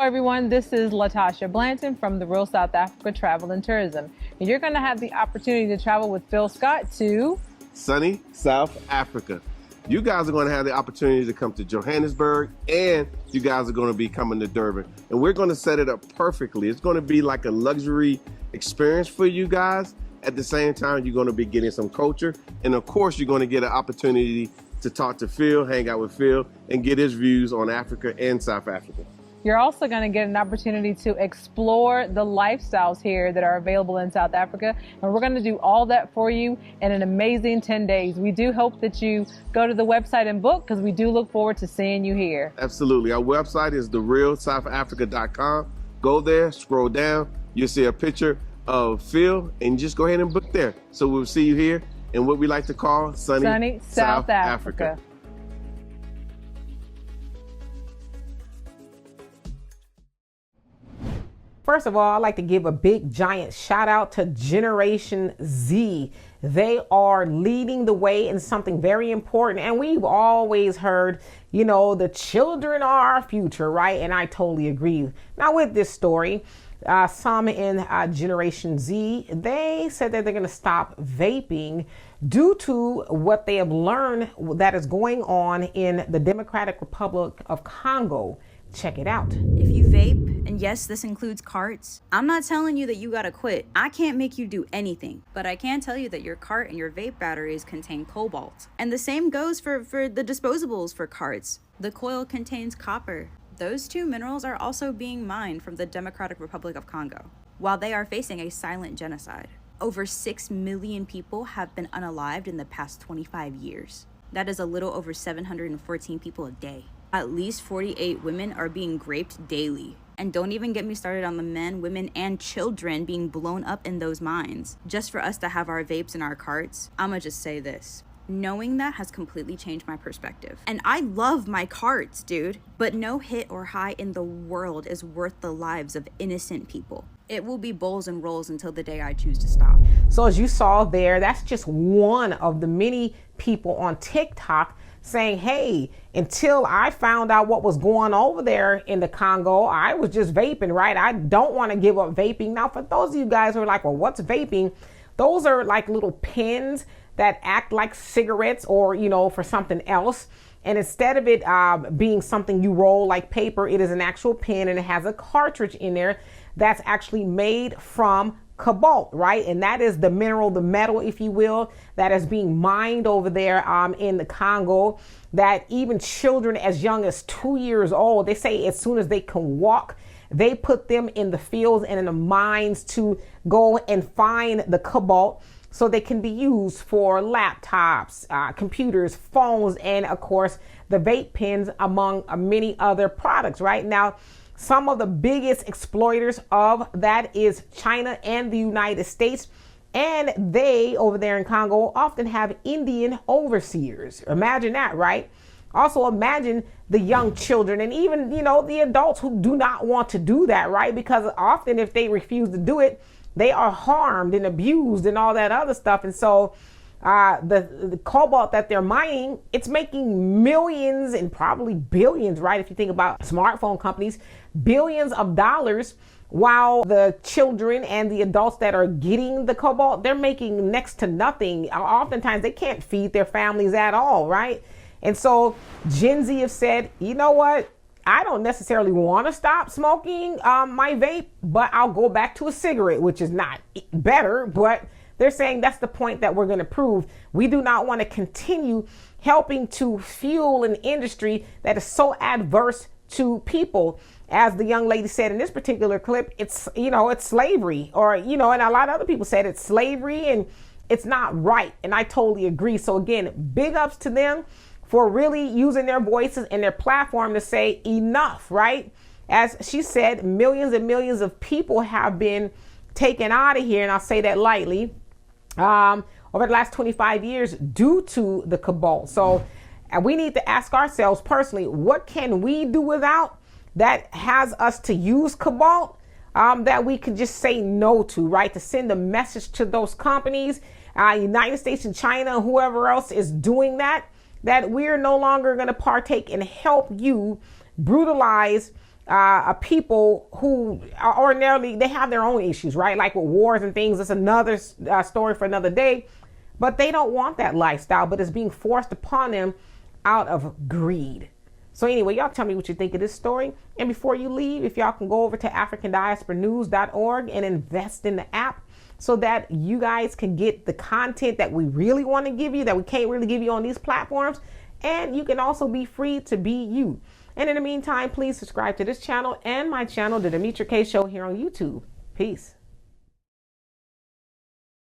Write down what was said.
Everyone, this is Latasha Blanton from the Real South Africa Travel and Tourism. And you're going to have the opportunity to travel with Phil Scott to sunny South Africa. You guys are going to have the opportunity to come to Johannesburg, and you guys are going to be coming to Durban. And we're going to set it up perfectly. It's going to be like a luxury experience for you guys. At the same time, you're going to be getting some culture. And of course, you're going to get an opportunity to talk to Phil, hang out with Phil, and get his views on Africa and South Africa. You're also going to get an opportunity to explore the lifestyles here that are available in South Africa. And we're going to do all that for you in an amazing 10 days. We do hope that you go to the website and book, because we do look forward to seeing you here. Absolutely. Our website is therealsouthafrica.com. Go there, scroll down. You'll see a picture of Phil, and just go ahead and book there. So we'll see you here in what we like to call sunny South Africa. First of all, I'd like to give a big giant shout out to Generation Z. They are leading the way in something very important. And we've always heard, the children are our future, right? And I totally agree. Now with this story, some in Generation Z, they said that they're going to stop vaping due to what they have learned that is going on in the Democratic Republic of Congo. Check it out. If you vape, and yes, this includes carts, I'm not telling you that you gotta quit. I can't make you do anything, but I can tell you that your cart and your vape batteries contain cobalt. And the same goes for the disposables for carts. The coil contains copper. Those two minerals are also being mined from the Democratic Republic of Congo, while they are facing a silent genocide. Over 6 million people have been unalived in the past 25 years. That is a little over 714 people a day. At least 48 women are being raped daily. And don't even get me started on the men, women, and children being blown up in those mines. Just for us to have our vapes in our carts, I'ma just say this. Knowing that has completely changed my perspective. And I love my carts, dude. But no hit or high in the world is worth the lives of innocent people. It will be bowls and rolls until the day I choose to stop. So as you saw there, that's just one of the many people on TikTok saying, hey, until I found out what was going on over there in the Congo, I was just vaping, right? I don't want to give up vaping. Now, for those of you guys who are like, well, what's vaping? Those are like little pens that act like cigarettes or, for something else. And instead of it being something you roll like paper, it is an actual pen, and it has a cartridge in there that's actually made from cobalt, right? And that is the mineral, the metal, if you will, that is being mined over there in the Congo, that even children as young as 2 years old, they say as soon as they can walk, they put them in the fields and in the mines to go and find the cobalt so they can be used for laptops, computers, phones, and of course, the vape pens, among many other products, right? Now, some of the biggest exploiters of that is China and the United States. And they, over there in Congo, often have Indian overseers. Imagine that, right? Also imagine the young children and even, the adults who do not want to do that, right? Because often if they refuse to do it, they are harmed and abused and all that other stuff. And so the cobalt that they're mining, it's making millions and probably billions, right? If you think about smartphone companies, billions of dollars, while the children and the adults that are getting the cobalt, they're making next to nothing. Oftentimes they can't feed their families at all, right? And so Gen Z have said, you know what? I don't necessarily want to stop smoking my vape, but I'll go back to a cigarette, which is not better, but they're saying that's the point that we're going to prove. We do not want to continue helping to fuel an industry that is so adverse to people. As the young lady said in this particular clip, it's slavery, or, and a lot of other people said it's slavery and it's not right. And I totally agree. So again, big ups to them for really using their voices and their platform to say enough, right? As she said, millions and millions of people have been taken out of here, and I'll say that lightly, over the last 25 years due to the cobalt. So we need to ask ourselves personally, what can we do without that has us to use cobalt that we could just say no to, right? To send a message to those companies, United States and China, whoever else is doing that we're no longer going to partake and help you brutalize people who are ordinarily, they have their own issues, right? Like with wars and things. It's another story for another day. But they don't want that lifestyle, but it's being forced upon them out of greed. So anyway, y'all tell me what you think of this story. And before you leave, if y'all can go over to africandiasporanews.org and invest in the app so that you guys can get the content that we really want to give you, that we can't really give you on these platforms. And you can also be free to be you. And in the meantime, please subscribe to this channel and my channel, The Demetra Kaye Show, here on YouTube. Peace.